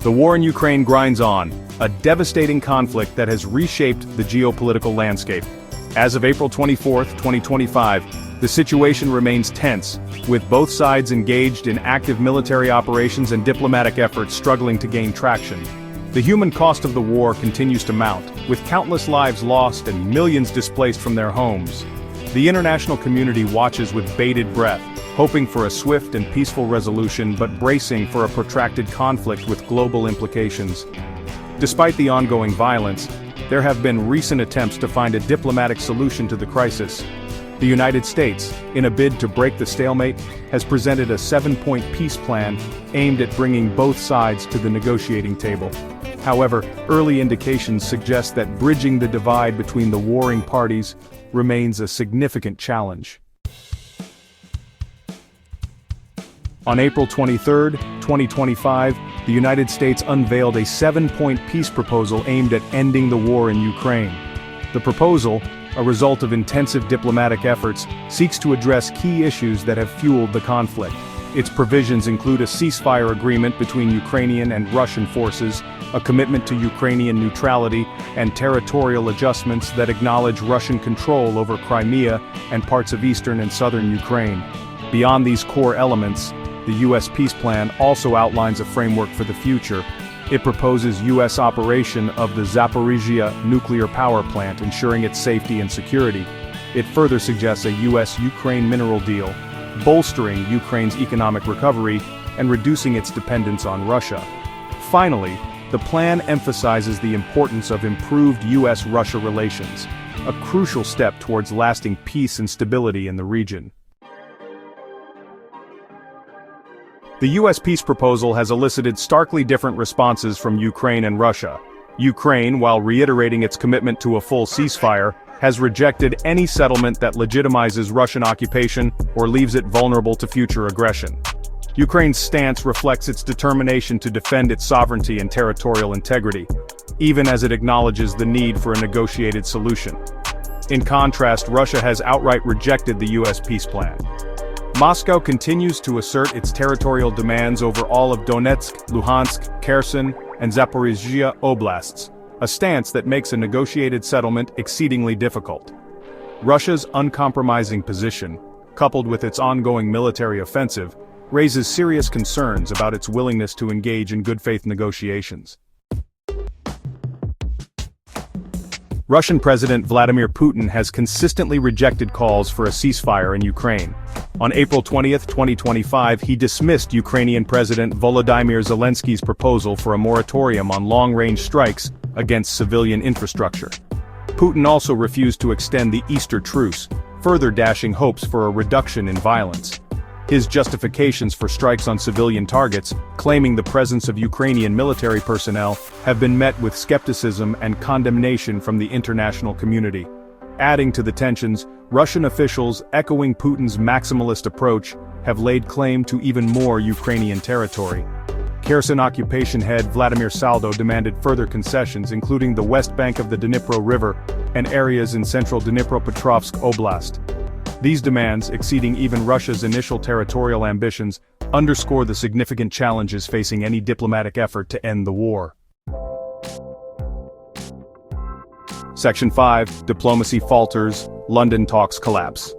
The war in Ukraine grinds on, a devastating conflict that has reshaped the geopolitical landscape. As of April 24, 2025, the situation remains tense, with both sides engaged in active military operations and diplomatic efforts struggling to gain traction. The human cost of the war continues to mount, with countless lives lost and millions displaced from their homes. The international community watches with bated breath, hoping for a swift and peaceful resolution but bracing for a protracted conflict with global implications. Despite the ongoing violence, there have been recent attempts to find a diplomatic solution to the crisis. The United States, in a bid to break the stalemate, has presented a 7-point peace plan aimed at bringing both sides to the negotiating table. However, early indications suggest that bridging the divide between the warring parties remains a significant challenge. On April 23, 2025, the United States unveiled a 7-point peace proposal aimed at ending the war in Ukraine. The proposal, a result of intensive diplomatic efforts, seeks to address key issues that have fueled the conflict. Its provisions include a ceasefire agreement between Ukrainian and Russian forces, a commitment to Ukrainian neutrality, and territorial adjustments that acknowledge Russian control over Crimea and parts of eastern and southern Ukraine. Beyond these core elements, the U.S. peace plan also outlines a framework for the future. It proposes U.S. operation of the Zaporizhzhia nuclear power plant, ensuring its safety and security. It further suggests a U.S.-Ukraine mineral deal, bolstering Ukraine's economic recovery and reducing its dependence on Russia. Finally, the plan emphasizes the importance of improved U.S.-Russia relations, a crucial step towards lasting peace and stability in the region. The U.S. peace proposal has elicited starkly different responses from Ukraine and Russia. Ukraine, while reiterating its commitment to a full ceasefire, has rejected any settlement that legitimizes Russian occupation or leaves it vulnerable to future aggression. Ukraine's stance reflects its determination to defend its sovereignty and territorial integrity, even as it acknowledges the need for a negotiated solution. In contrast, Russia has outright rejected the U.S. peace plan. Moscow continues to assert its territorial demands over all of Donetsk, Luhansk, Kherson, and Zaporizhzhia oblasts, a stance that makes a negotiated settlement exceedingly difficult. Russia's uncompromising position, coupled with its ongoing military offensive, raises serious concerns about its willingness to engage in good-faith negotiations. Russian President Vladimir Putin has consistently rejected calls for a ceasefire in Ukraine. On April 20, 2025, he dismissed Ukrainian President Volodymyr Zelensky's proposal for a moratorium on long-range strikes against civilian infrastructure. Putin also refused to extend the Easter truce, further dashing hopes for a reduction in violence. His justifications for strikes on civilian targets, claiming the presence of Ukrainian military personnel, have been met with skepticism and condemnation from the international community. Adding to the tensions, Russian officials, echoing Putin's maximalist approach, have laid claim to even more Ukrainian territory. Kherson occupation head Vladimir Saldo demanded further concessions, including the west bank of the Dnipro River and areas in central Dnipropetrovsk Oblast. These demands, exceeding even Russia's initial territorial ambitions, underscore the significant challenges facing any diplomatic effort to end the war. Section 5, Diplomacy falters, London talks collapse.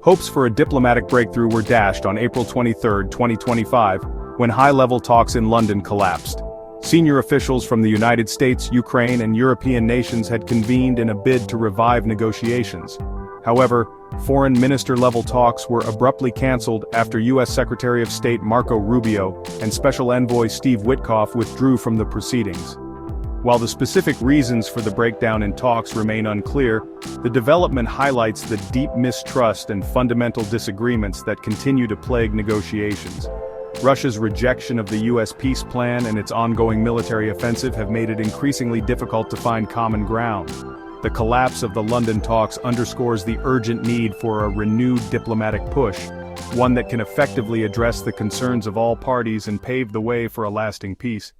Hopes for a diplomatic breakthrough were dashed on April 23, 2025, when high-level talks in London collapsed. Senior officials from the United States, Ukraine, and European nations had convened in a bid to revive negotiations. However, foreign minister-level talks were abruptly cancelled after U.S. Secretary of State Marco Rubio and Special Envoy Steve Witkoff withdrew from the proceedings. While the specific reasons for the breakdown in talks remain unclear, the development highlights the deep mistrust and fundamental disagreements that continue to plague negotiations. Russia's rejection of the U.S. peace plan and its ongoing military offensive have made it increasingly difficult to find common ground. The collapse of the London talks underscores the urgent need for a renewed diplomatic push, one that can effectively address the concerns of all parties and pave the way for a lasting peace.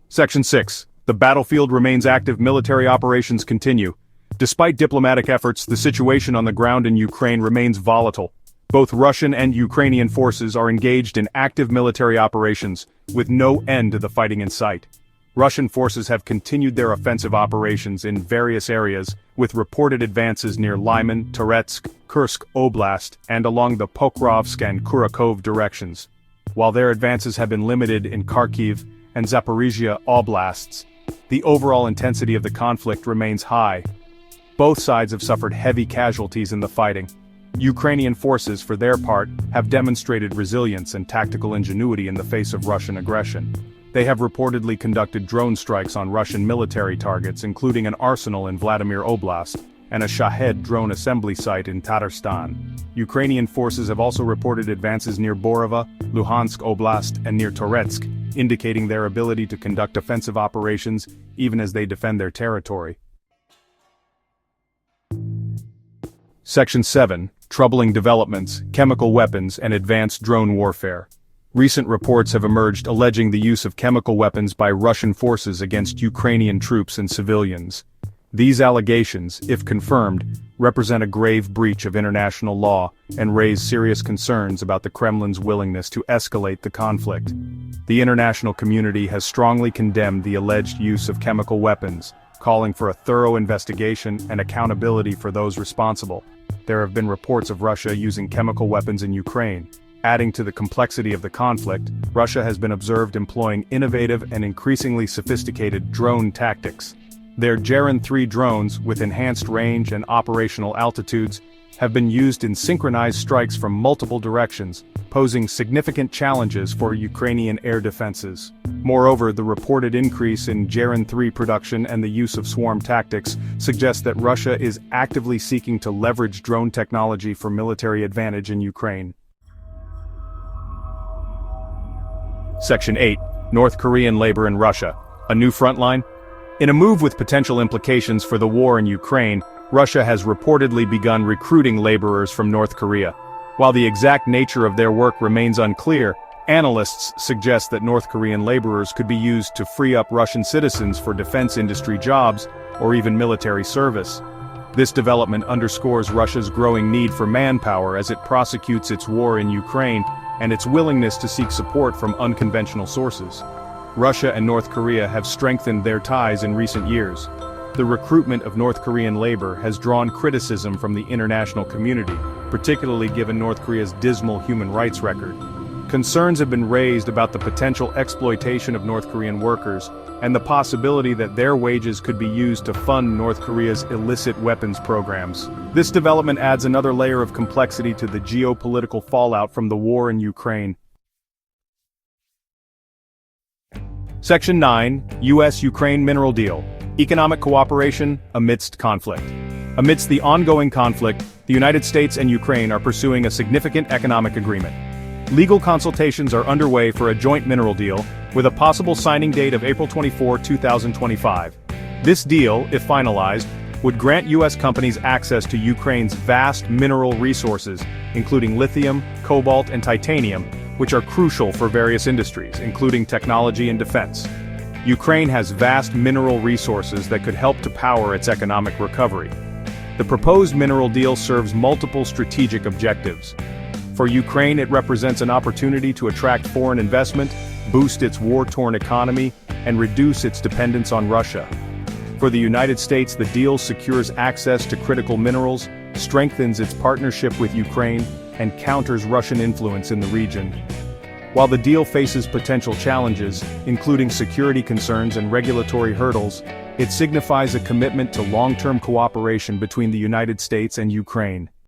Section 6. The battlefield remains active. Military operations continue. Despite diplomatic efforts, the situation on the ground in Ukraine remains volatile. Both Russian and Ukrainian forces are engaged in active military operations, with no end to the fighting in sight. Russian forces have continued their offensive operations in various areas, with reported advances near Lyman, Toretsk, Kursk Oblast, and along the Pokrovsk and Kurakov directions. While their advances have been limited in Kharkiv and Zaporizhia oblasts, the overall intensity of the conflict remains high. Both sides have suffered heavy casualties in the fighting. Ukrainian forces, for their part, have demonstrated resilience and tactical ingenuity in the face of Russian aggression. They have reportedly conducted drone strikes on Russian military targets, including an arsenal in Vladimir Oblast and a Shahed drone assembly site in Tatarstan. Ukrainian forces have also reported advances near Borova, Luhansk Oblast, and near Toretsk, indicating their ability to conduct offensive operations even as they defend their territory. Section 7. Troubling Developments, Chemical Weapons and Advanced Drone Warfare. Recent reports have emerged alleging the use of chemical weapons by Russian forces against Ukrainian troops and civilians. These allegations, if confirmed, represent a grave breach of international law and raise serious concerns about the Kremlin's willingness to escalate the conflict. The international community has strongly condemned the alleged use of chemical weapons, calling for a thorough investigation and accountability for those responsible. There have been reports of Russia using chemical weapons in Ukraine. Adding to the complexity of the conflict, Russia has been observed employing innovative and increasingly sophisticated drone tactics. Their Geran 3 drones, with enhanced range and operational altitudes, have been used in synchronized strikes from multiple directions, posing significant challenges for Ukrainian air defenses. Moreover, the reported increase in Geran 3 production and the use of swarm tactics suggests that Russia is actively seeking to leverage drone technology for military advantage in Ukraine. Section 8. North Korean labor in Russia. A new frontline? In a move with potential implications for the war in Ukraine, Russia has reportedly begun recruiting laborers from North Korea. While the exact nature of their work remains unclear, analysts suggest that North Korean laborers could be used to free up Russian citizens for defense industry jobs, or even military service. This development underscores Russia's growing need for manpower as it prosecutes its war in Ukraine, and its willingness to seek support from unconventional sources. Russia and North Korea have strengthened their ties in recent years. The recruitment of North Korean labor has drawn criticism from the international community, particularly given North Korea's dismal human rights record. Concerns have been raised about the potential exploitation of North Korean workers, and the possibility that their wages could be used to fund North Korea's illicit weapons programs. This development adds another layer of complexity to the geopolitical fallout from the war in Ukraine. Section 9. U.S.-Ukraine Mineral Deal. Economic Cooperation Amidst Conflict. Amidst the ongoing conflict, the United States and Ukraine are pursuing a significant economic agreement. Legal consultations are underway for a joint mineral deal, with a possible signing date of April 24, 2025. This deal, if finalized, would grant U.S. companies access to Ukraine's vast mineral resources, including lithium, cobalt, and titanium, which are crucial for various industries, including technology and defense. Ukraine has vast mineral resources that could help to power its economic recovery. The proposed mineral deal serves multiple strategic objectives. For Ukraine, it represents an opportunity to attract foreign investment, boost its war-torn economy, and reduce its dependence on Russia. For the United States, the deal secures access to critical minerals, strengthens its partnership with Ukraine, and counters Russian influence in the region. While the deal faces potential challenges, including security concerns and regulatory hurdles, it signifies a commitment to long-term cooperation between the United States and Ukraine.